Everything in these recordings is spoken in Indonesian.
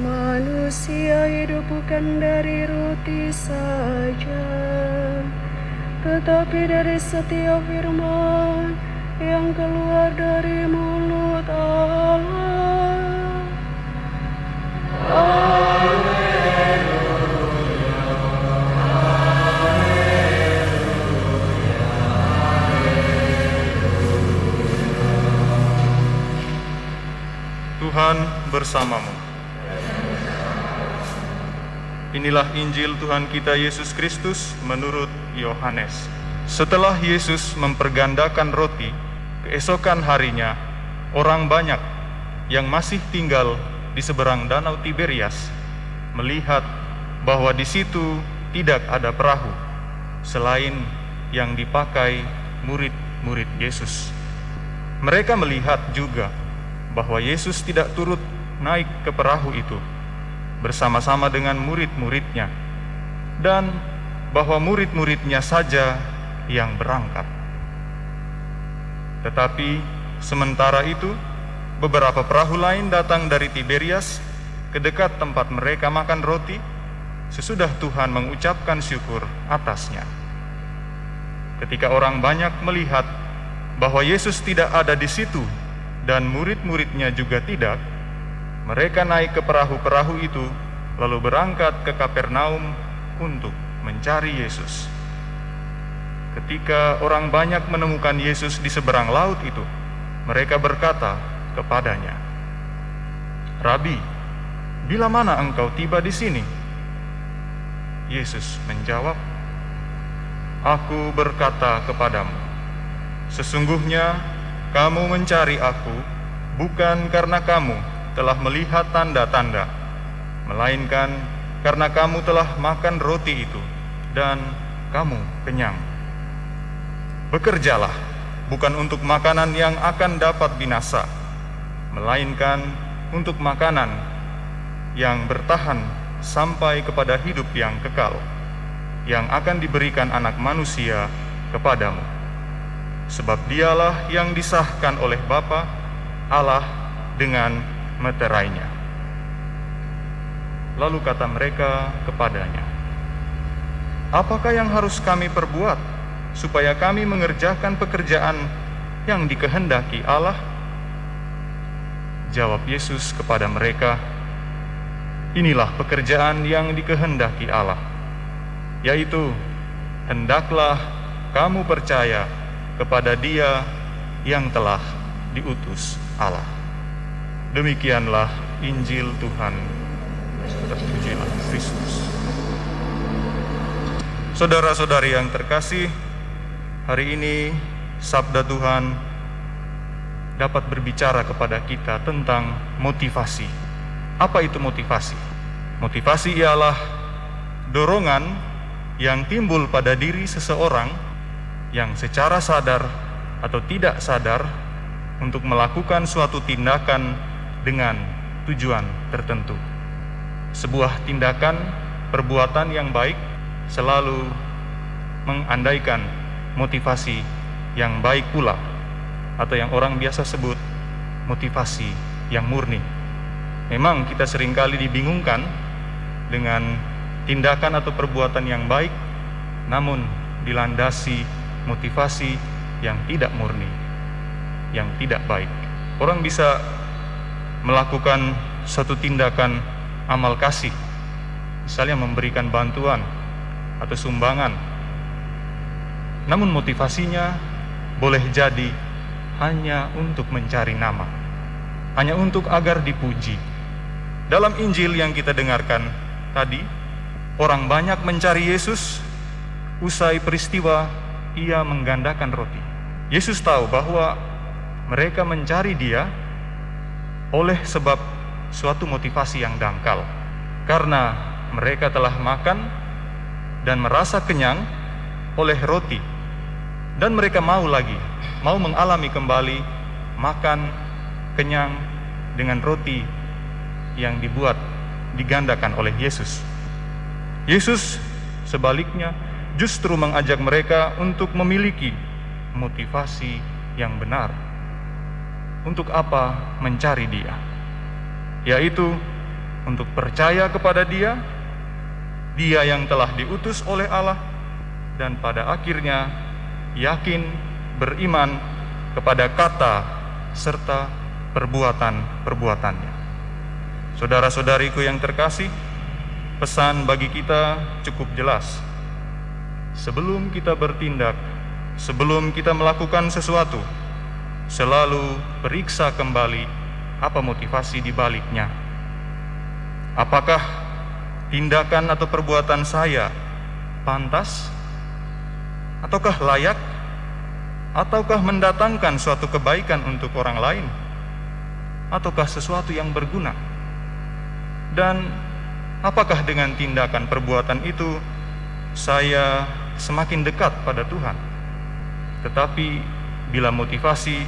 Manusia hidup bukan dari roti saja, tetapi dari setiap firman yang keluar dari mulut Allah. Tuhan bersamamu. Inilah Injil Tuhan kita Yesus Kristus menurut Yohanes. Setelah Yesus mempergandakan roti, keesokan harinya, orang banyak yang masih tinggal di seberang danau Tiberias melihat bahwa di situ tidak ada perahu selain yang dipakai murid-murid Yesus. Mereka melihat juga bahwa Yesus tidak turut naik ke perahu itu bersama-sama dengan murid-muridnya, dan bahwa murid-muridnya saja yang berangkat. Tetapi sementara itu, beberapa perahu lain datang dari Tiberias ke dekat tempat mereka makan roti sesudah Tuhan mengucapkan syukur atasnya. Ketika orang banyak melihat bahwa Yesus tidak ada di situ dan murid-muridnya juga tidak, mereka naik ke perahu-perahu itu, lalu berangkat ke Kapernaum untuk mencari Yesus. Ketika orang banyak menemukan Yesus di seberang laut itu, mereka berkata kepadanya, "Rabi, bila mana engkau tiba di sini?" Yesus menjawab, "Aku berkata kepadamu, sesungguhnya kamu mencari Aku bukan karena kamu telah melihat tanda-tanda, melainkan karena kamu telah makan roti itu dan kamu kenyang. Bekerjalah bukan untuk makanan yang akan dapat binasa, melainkan untuk makanan yang bertahan sampai kepada hidup yang kekal, yang akan diberikan Anak Manusia kepadamu. Sebab dialah yang disahkan oleh Bapa Allah dengan meterainya." Lalu kata mereka kepadanya, "Apakah yang harus kami perbuat supaya kami mengerjakan pekerjaan yang dikehendaki Allah?" Jawab Yesus kepada mereka, "Inilah pekerjaan yang dikehendaki Allah, yaitu hendaklah kamu percaya kepada Dia yang telah diutus Allah." Demikianlah Injil Tuhan. Terpujilah Kristus. Saudara-saudari yang terkasih, hari ini sabda Tuhan dapat berbicara kepada kita tentang motivasi. Apa itu motivasi? Motivasi ialah dorongan yang timbul pada diri seseorang yang secara sadar atau tidak sadar untuk melakukan suatu tindakan dengan tujuan tertentu. Sebuah tindakan perbuatan yang baik selalu mengandaikan motivasi yang baik pula, atau yang orang biasa sebut motivasi yang murni. Memang kita seringkali dibingungkan dengan tindakan atau perbuatan yang baik, namun dilandasi motivasi yang tidak murni, yang tidak baik. Orang bisa melakukan suatu tindakan amal kasih, misalnya memberikan bantuan atau sumbangan, namun motivasinya boleh jadi hanya untuk mencari nama, hanya untuk agar dipuji. Dalam Injil yang kita dengarkan tadi, orang banyak mencari Yesus. Usai peristiwa Ia menggandakan roti. Yesus tahu bahwa mereka mencari Dia oleh sebab suatu motivasi yang dangkal, karena mereka telah makan dan merasa kenyang oleh roti, dan mereka mau mengalami kembali makan kenyang dengan roti yang digandakan oleh Yesus. Yesus sebaliknya justru mengajak mereka untuk memiliki motivasi yang benar. Untuk apa mencari Dia? Yaitu untuk percaya kepada Dia yang telah diutus oleh Allah, dan pada akhirnya yakin beriman kepada kata serta perbuatan-perbuatannya. Saudara-saudariku yang terkasih, pesan bagi kita cukup jelas. Sebelum kita bertindak, sebelum kita melakukan sesuatu, selalu periksa kembali apa motivasi di baliknya. Apakah tindakan atau perbuatan saya pantas? Ataukah layak? Ataukah mendatangkan suatu kebaikan untuk orang lain? Ataukah sesuatu yang berguna? Dan apakah dengan tindakan perbuatan itu saya semakin dekat pada Tuhan? Tetapi bila motivasi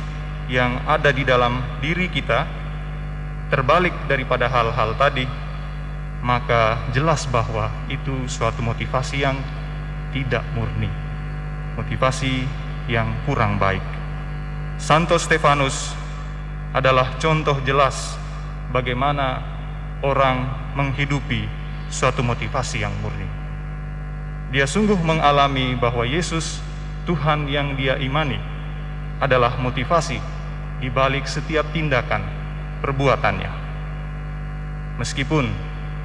yang ada di dalam diri kita terbalik daripada hal-hal tadi, maka jelas bahwa itu suatu motivasi yang tidak murni, motivasi yang kurang baik. Santo Stefanus adalah contoh jelas bagaimana orang menghidupi suatu motivasi yang murni. Dia sungguh mengalami bahwa Yesus, Tuhan yang dia imani, adalah motivasi di balik setiap tindakan perbuatannya. Meskipun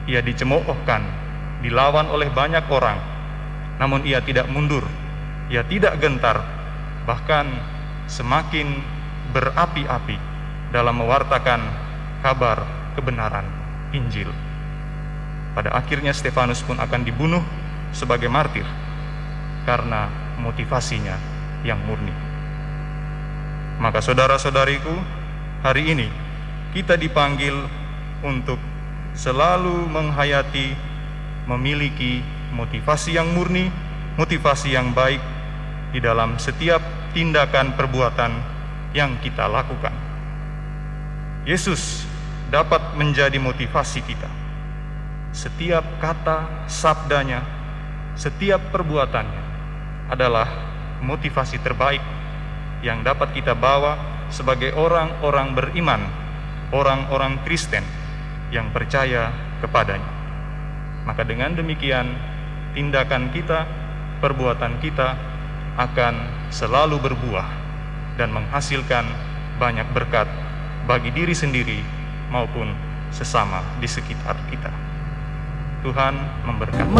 ia dicemoohkan, dilawan oleh banyak orang, namun ia tidak mundur, ia tidak gentar, bahkan semakin berapi-api dalam mewartakan kabar kebenaran Injil. Pada akhirnya Stefanus pun akan dibunuh sebagai martir karena motivasinya yang murni. Maka saudara-saudariku, hari ini kita dipanggil untuk selalu menghayati, memiliki motivasi yang murni, motivasi yang baik di dalam setiap tindakan perbuatan yang kita lakukan. Yesus dapat menjadi motivasi kita. Setiap kata, sabdanya, setiap perbuatannya adalah motivasi terbaik yang dapat kita bawa sebagai orang-orang beriman, orang-orang Kristen yang percaya kepadanya. Maka dengan demikian, tindakan kita, perbuatan kita akan selalu berbuah dan menghasilkan banyak berkat bagi diri sendiri maupun sesama di sekitar kita. Tuhan memberkati.